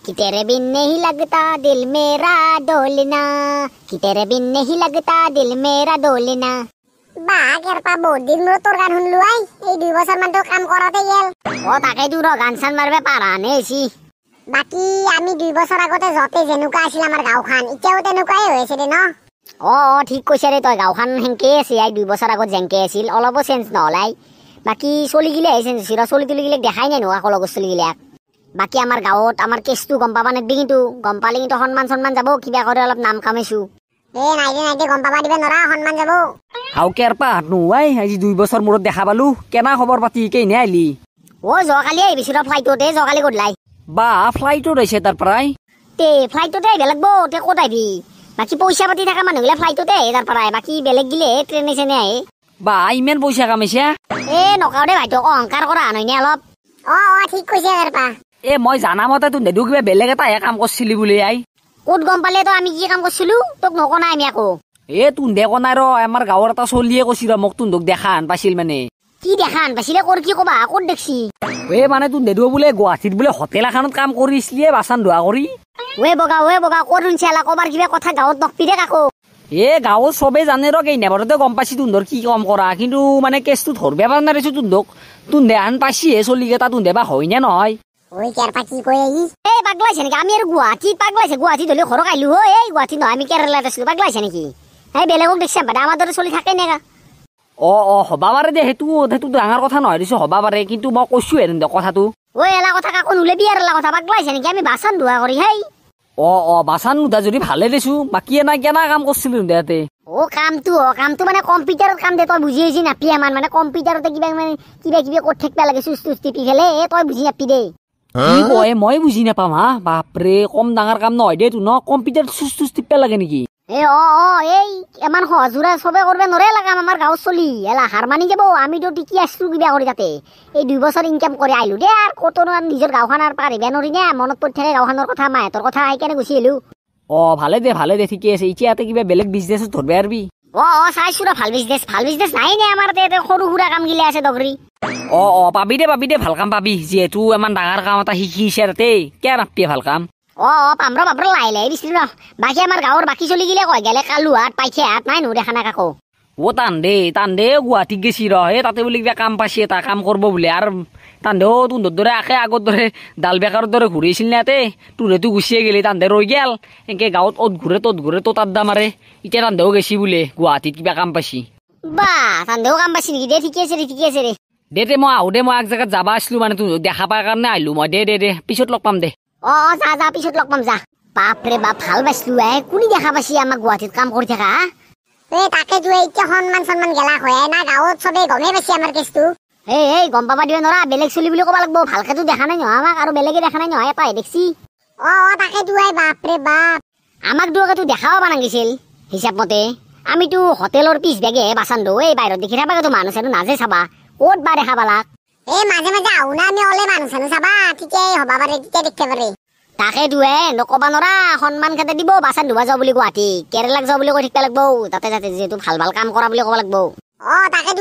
कि तेरे बिन नहीं लगता दिल मेरा डोलना कि तेरे बिन नहीं लगता दिल मेरा डोलना বা কেৰপা বহুত দিন মোৰ তোৰ গান শুনলো এই 2 বছৰ মান তো কাম কৰাতে গেল ও তাকে তোৰ গান চান মাৰবে পাৰা নে হৈছি বাকি আমি 2 বছৰ আগতে যতে যেনুকা আছিল আমাৰ গাঁওখান ইতিয়াও তেনেকুৱাই হৈছে দে ন অ ঠিক কৈছে ৰে তই গাঁওখান হেনকে আছে 2 বছৰ আগত যেনকে আছিল অলপো চেঞ্জ নহলাই বাকি চলি গিলে চেঞ্জ হৈছে চলি তুলি গিলে দেখাই নাই নো আকল চলি গিলে বাকি আমাৰ গাঁৱত আমাৰ কেছটো গম পাবা নেদবি কিন্তু গম পালে কিন্তু সন্মান যাব কিবা কৰে অলপ নাম কামেছো নাই দে গম পাবা দিবে নৰা সন্মান যাব হাও কেৰপা নুৱাই আজি 2 বছৰ মূৰত দেখা পালো কেনা খবৰ পাতি কেনে আইলি ও জকালি আইবিছ ৰ ফ্লাইটতে জকালি গডলাই বা ফ্লাইটত হৈছে তাৰ পৰাই তে ফ্লাইটতে আইবে লাগবো তে ক'ত আইবি বাকি পইচা পাতি থাকা মানুহগিলা ফ্লাইটতে আহে তাৰ পৰাই বাকি বেলেগ গিলে ট্ৰেনে চেনে আহে বা ইমান পইচা কামাইছা নকাও দে ভাইটো অহংকাৰ কৰা আনইনে অলপ ঠিক কৈছে কেৰপা মই জানা মতে তুন দেদু কিবা বেলেগ এটা কাম কৰিছিলি বুলি আই ক'ত গম পালে তো আমি কি কাম কৰিছিলো তোক নকনা আমি আকৌ তুন দেখো নাই ৰ আমাৰ গাঁৱৰ এটা চলিয়ে কৈছিল মোক তুন দেখা আন পাইছিল মানে কি দেখা আন পাইছিলে কৰ কি কবা ক'ত দেখছি মানে তুন দেদু বোলে গুৱাহাটীত বোলে হোটেল এখনত কাম কৰিছিলিয়ে বাচান ধোৱা কৰি বগা ক'ত শুনছিলা কবাৰ কিবা কথা গাঁৱত নকপিৰে কাকো গাঁৱত চবে জানে ৰ কেই নেবাৰতে গম পাইছি তুন্দৰ কি কাম কৰা কিন্তু মানে কেছটো ধৰবে পাৰা নাৰিছো তুন্দে আন পাইছিহে চলি কেইটা তুন্দে বা হয় নে নহয় কেৰপা কি কয় পাগলাইছে নেকি আমি আৰু গুৱাহাটীত পাগলাইছে গুৱাহাটীত হলে ঘৰক আহিলো গুৱাহাটীত নহয় আমি কেৰেলাত আছিলো পাগলাইছে নেকি বেলেগক দেখছে আমাৰ দৰে চলি থাকে নেগা হবা পাৰে দে সেইটো ডাঙৰ কথা নহয় দিছো হবা পাৰে কিন্তু মই কৈছো কথাটো এলা কথা কাকো নুলেবি আৰু এলা কথা পাগলাইছে নেকি আমি বাচন ধোৱা কৰি বাচান নুধা যদি ভালে দেছো বাকী এনা কেনা কাম কৰিছিলো ইয়াতে কামটো মানে কম্পিউটাৰত কাম দে তই বুজি আহিছি নাপি আমাৰ মানে কম্পিউটাৰতে কিবা কিবি কৰি থাকিব লাগে চুচ টিপি ফেলে তই বুজি নাপি দে কি কয় মই বুজি নাপাম হা বাপৰে কম ডাঙৰ কাম নহয় দে তো ন কম্পিউটাৰ চুচ টিপা লাগে নেকি ইমান সহজুৰা চবে কৰবে নৰে লাগাম আমাৰ গাঁৱত চলি এলা হাৰ মানি যাব আমিতো টিকি আছো কিবা কৰি তাতে 2 বছৰ ইনকাম কৰি আহিলো দে আৰু কতনো নিজৰ গাঁওখন আৰু পাৰিবে নৰি নে মনত পৰি থাকে গাঁওখনৰ কথা মাহঁতৰ কথা সেইকাৰণে গুচি আহিলো ভালে দে ঠিকে আছে এতিয়াতে কিবা বেলেগ বিজনেছ ধৰবে আৰবি চাইছো ৰ ভাল বিজনেছ নাই নে আমাৰ সৰু সুৰা কাম গিলা আছে দগৰি পাবি দে ভাল কাম পাবি যিহেতু ইমান ডাঙৰ কাম এটা শিকিছে তাতে কিয় নাপি ভাল কাম পাম ৰ বাপৰ লাহে দিছিল ৰ বাকী আমাৰ গাঁৱৰ বাকী চলি গিলে কয় গেলে কালু হাত পাইছে হাত নাই নো দেখা না কাকো টান দে গুৱাহাটীত গেছি ৰ তাতে বুলি কিবা কাম পাইছে এটা কাম কৰিব বোলে আৰু টানদেও তোৰ দৰে আগৰ দৰে ডাল বেকাৰৰ দৰে ঘূৰিছিল নে তোৰেতো গুচিয়ে গেলি টানদে ৰৈ গেল এনেকে গাঁৱত ত'ত ঘূৰে ত'ত আড্ডা মাৰে এতিয়া টানদেও গেছি বোলে গুৱাহাটীত কিবা কাম পাইছি টানদেও কাম পাইছি নেকি দে ঠিকে আছে দে মই আহো দে মই এক জেগাত যাবা আছিলো মানে তোৰ দেখা পাই কাৰণে আহিলো মই দে পিছত লগ পাম দে যা পিছত লগ পাম যা বাপৰে বাপ ভাল পাইছিলো কোনে দেখা পাইছি আমাক গুৱাহাটীত কাম কৰি থাকা তাকে এতিয়া সন্মান গেলা হয় না গাঁৱত চবে গমেই পাইছে আমাৰ কেছটো গম পাবা দিবে নৰা বেলেগ চলি বুলি ক'ব লাগব ভালকেতো দেখা নাই নহয় আমাক আৰু বেলেগে দেখা নাই নহয় এটাই দেখছি তাকে বাপৰে বাপ আমাক দুয়োকেতো দেখাও পাবা নাগিছিল হিচাপ মতে আমিতো হোটেলৰ পিছ বেগে বাচান দো বাহিৰত দেখি থাকাটো মানুহ চানো নাজে চাবা ক'ত বা দেখা পালাক মাজে আহো না আমি অলে মানুহ চানো চাবা ঠিকেই হবা পাৰে তেতিয়া দেখতে পাৰে তাকে নকবা নৰা সন্মান খাতে দিব বাচান ধুবা যাওঁ বুলি গুৱাহাটী কেৰেলাক যাওঁ বুলি কৈ থাকিব লাগব তাতে যিহেতু ভাল কাম কৰা বুলি ক'ব লাগব তাকে